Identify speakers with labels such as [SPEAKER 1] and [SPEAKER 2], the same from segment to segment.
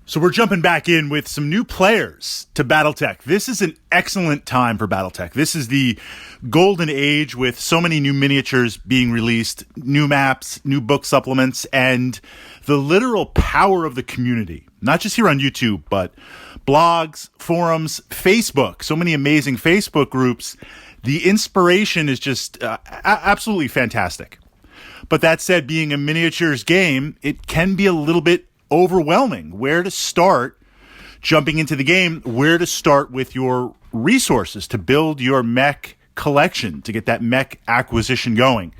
[SPEAKER 1] So we're jumping back in with some new players to Battletech. This is an excellent time for Battletech. This is the golden age with so many new miniatures being released, new maps, new book supplements, and the literal power of the community. Not just here on YouTube, but blogs, forums, Facebook. So many amazing Facebook groups. The inspiration is just absolutely fantastic. But that said, being a miniatures game, it can be a little bit overwhelming. Where to start jumping into the game, where to start with your resources to build your mech collection, to get that mech acquisition going.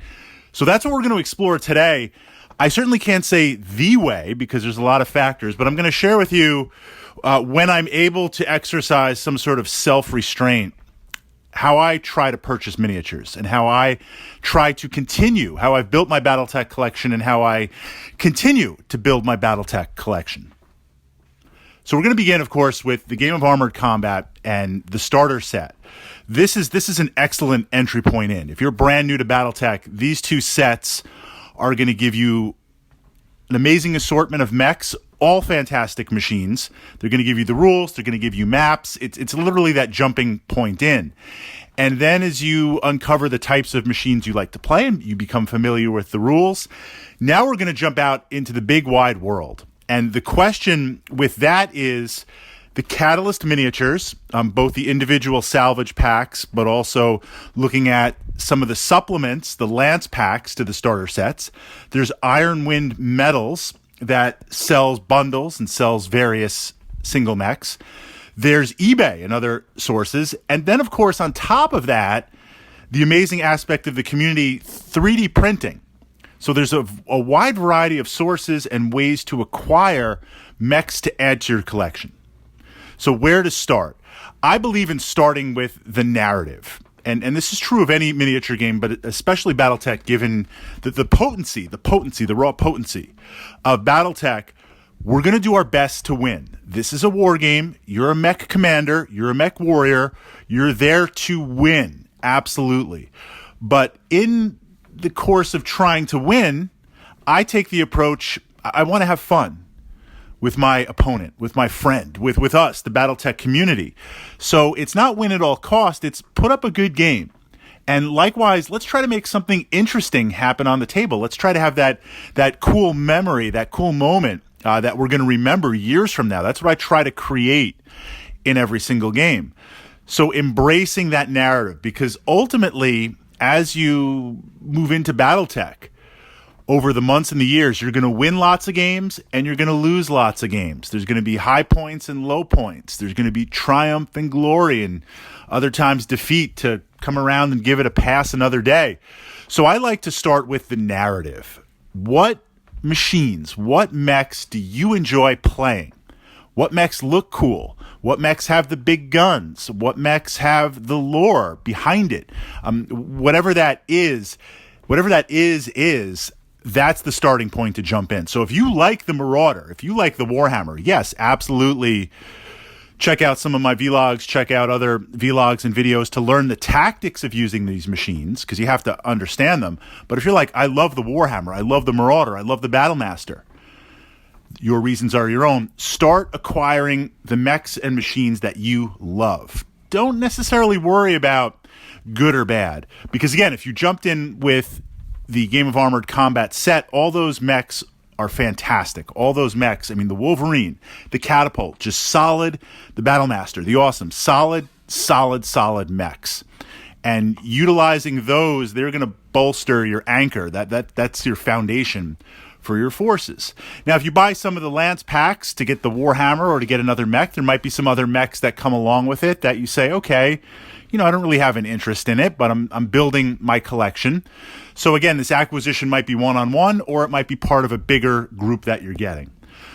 [SPEAKER 1] So that's what we're going to explore today. I certainly can't say the way because there's a lot of factors, but I'm going to share with you when I'm able to exercise some sort of self-restraint, how I try to purchase miniatures and how I try to continue, how I've built my Battletech collection and how I continue to build my Battletech collection. So we're going to begin, of course, with the game of Armored Combat and the starter set. This is an excellent entry point in. If you're brand new to Battletech, these two sets are going to give you an amazing assortment of mechs, all fantastic machines. They're going to give you the rules. They're going to give you maps. It's literally that jumping point in. And then as you uncover the types of machines you like to play and you become familiar with the rules, now we're going to jump out into the big wide world. And the question with that is the Catalyst miniatures, both the individual salvage packs, but also looking at some of the supplements, the Lance packs to the starter sets. There's Iron Wind Metals that sells bundles and sells various single mechs. There's eBay and other sources. And then, of course, on top of that, the amazing aspect of the community, 3D printing. So there's a wide variety of sources and ways to acquire mechs to add to your collection. So where to start? I believe in starting with the narrative. And this is true of any miniature game, but especially Battletech, given the potency, the raw potency of Battletech. We're going to do our best to win. This is a war game. You're a mech commander. You're a mech warrior. You're there to win. Absolutely. But in the course of trying to win, I take the approach, I want to have fun with my opponent, with my friend, with us, the Battletech community. So it's not win at all cost, it's put up a good game. And likewise, let's try to make something interesting happen on the table. Let's try to have that cool memory, that cool moment that we're going to remember years from now. That's what I try to create in every single game. So embracing that narrative, because ultimately, as you move into Battletech, over the months and the years, you're going to win lots of games and you're going to lose lots of games. There's going to be high points and low points. There's going to be triumph and glory and other times defeat to come around and give it a pass another day. So I like to start with the narrative. What machines, what mechs do you enjoy playing? What mechs look cool? What mechs have the big guns? What mechs have the lore behind it? Whatever that is, that's the starting point to jump in. So if you like the Marauder, if you like the Warhammer, yes, absolutely check out some of my vlogs, check out other vlogs and videos to learn the tactics of using these machines, because you have to understand them. But if you're like, I love the Warhammer, I love the Marauder, I love the Battlemaster, your reasons are your own. Start acquiring the mechs and machines that you love. Don't necessarily worry about good or bad, because again, if you jumped in with the Game of Armored Combat set, all those mechs are fantastic. All those mechs, I mean, the Wolverine, the Catapult, just solid. The Battlemaster, the awesome, solid mechs. And utilizing those, they're going to bolster your anchor. That's your foundation for your forces. Now, if you buy some of the Lance packs to get the Warhammer or to get another mech, there might be some other mechs that come along with it that you say, okay, I don't really have an interest in it, but I'm building my collection. So again, this acquisition might be one-on-one, or it might be part of a bigger group that you're getting.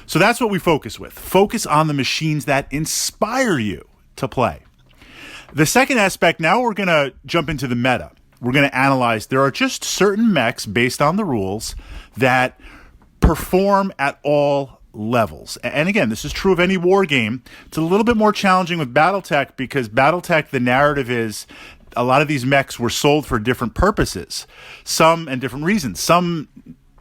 [SPEAKER 1] So that's what we focus with. Focus on the machines that inspire you to play. The second aspect, now we're going to jump into the meta. We're going to analyze. There are just certain mechs based on the rules that perform at all levels. And again, this is true of any war game. It's a little bit more challenging with Battletech, because Battletech, the narrative is a lot of these mechs were sold for different purposes, some and different reasons. Some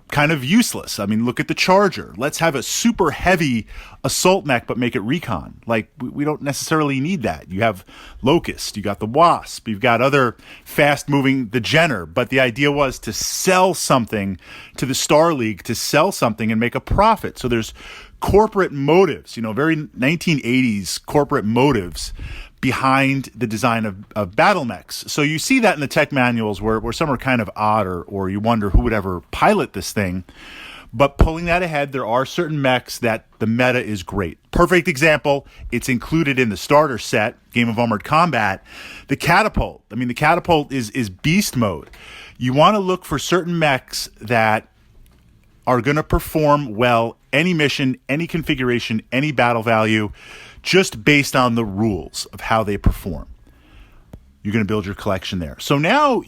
[SPEAKER 1] kind of useless. I mean, look at the Charger. Let's have a super heavy assault mech, but make it recon. Like, we don't necessarily need that. You have Locust, you got the Wasp, you've got other fast-moving, the Jenner, but the idea was to sell something to the Star League, to sell something and make a profit. So there's corporate motives, very 1980s corporate motives behind the design of battle mechs. So you see that in the tech manuals where some are kind of odd or you wonder who would ever pilot this thing. But pulling that ahead, there are certain mechs that the meta is great. Perfect example, it's included in the starter set, Game of Armored Combat, the Catapult. I mean, the Catapult is beast mode. You want to look for certain mechs that are going to perform well any mission, any configuration, any battle value, just based on the rules of how they perform. You're going to build your collection there. So now,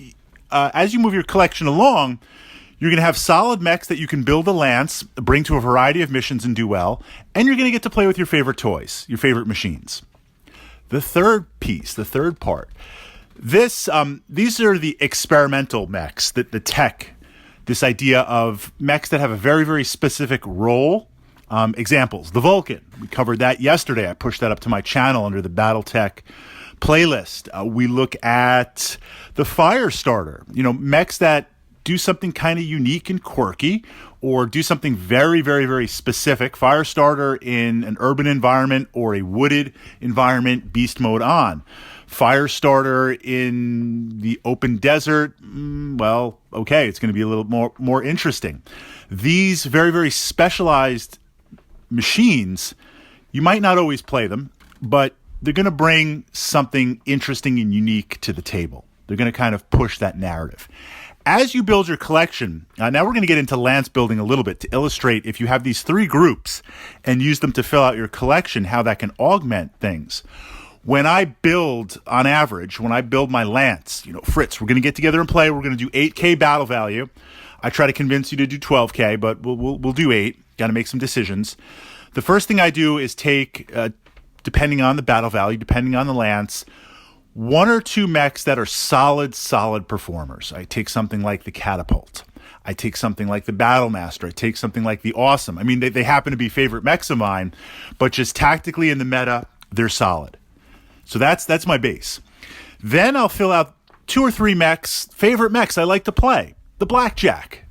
[SPEAKER 1] as you move your collection along, you're going to have solid mechs that you can build a lance, bring to a variety of missions and do well, and you're going to get to play with your favorite toys, your favorite machines. The third piece, the third part, these are the experimental mechs, the tech, this idea of mechs that have a very, very specific role. Examples, the Vulcan. We covered that yesterday. I pushed that up to my channel under the Battletech playlist. We look at the Firestarter, mechs that do something kind of unique and quirky or do something very, very, very specific. Firestarter in an urban environment or a wooded environment, beast mode on. Firestarter in the open desert, well, okay, it's going to be a little more interesting. These very, very specialized machines, you might not always play them, but they're going to bring something interesting and unique to the table. They're going to kind of push that narrative. As you build your collection, now we're going to get into lance building a little bit to illustrate if you have these three groups and use them to fill out your collection, how that can augment things. When I build, on average, when I build my lance, Fritz, we're going to get together and play. We're going to do 8K battle value. I try to convince you to do 12K, but we'll do 8. Got to make some decisions. The first thing I do is take, depending on the battle value, depending on the lance, one or two mechs that are solid performers. I take something like the Catapult. I take something like the Battlemaster. I take something like the Awesome. I mean, they happen to be favorite mechs of mine, but just tactically in the meta, they're solid. So that's my base. Then I'll fill out 2 or 3 mechs, favorite mechs I like to play. The Blackjack,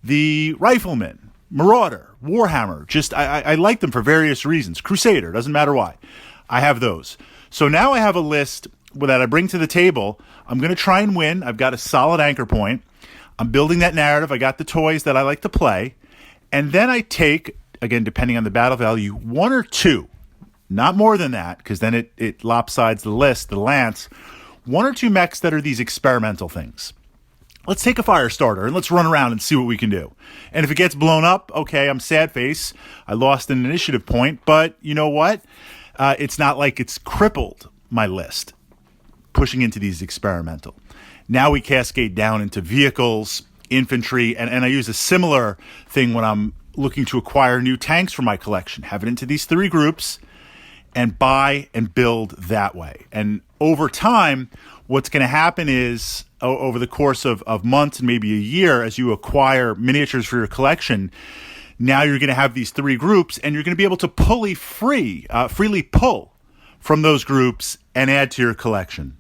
[SPEAKER 1] the Rifleman, Marauder, Warhammer. Just I like them for various reasons. Crusader, doesn't matter why. I have those. So now I have a list that I bring to the table. I'm going to try and win. I've got a solid anchor point. I'm building that narrative. I got the toys that I like to play. And then I take, again, depending on the battle value, 1 or 2. Not more than that, because then it lopsides the list, the lance. 1 or 2 mechs that are these experimental things. Let's take a Firestarter and let's run around and see what we can do. And if it gets blown up, okay, I'm sad face. I lost an initiative point, but you know what? It's not like it's crippled my list, pushing into these experimental. Now we cascade down into vehicles, infantry, and I use a similar thing when I'm looking to acquire new tanks for my collection. Have it into these 3 groups and buy and build that way. And over time, what's going to happen is over the course of months and maybe a year, as you acquire miniatures for your collection, now you're going to have these 3 groups and you're going to be able to freely pull from those groups and add to your collection.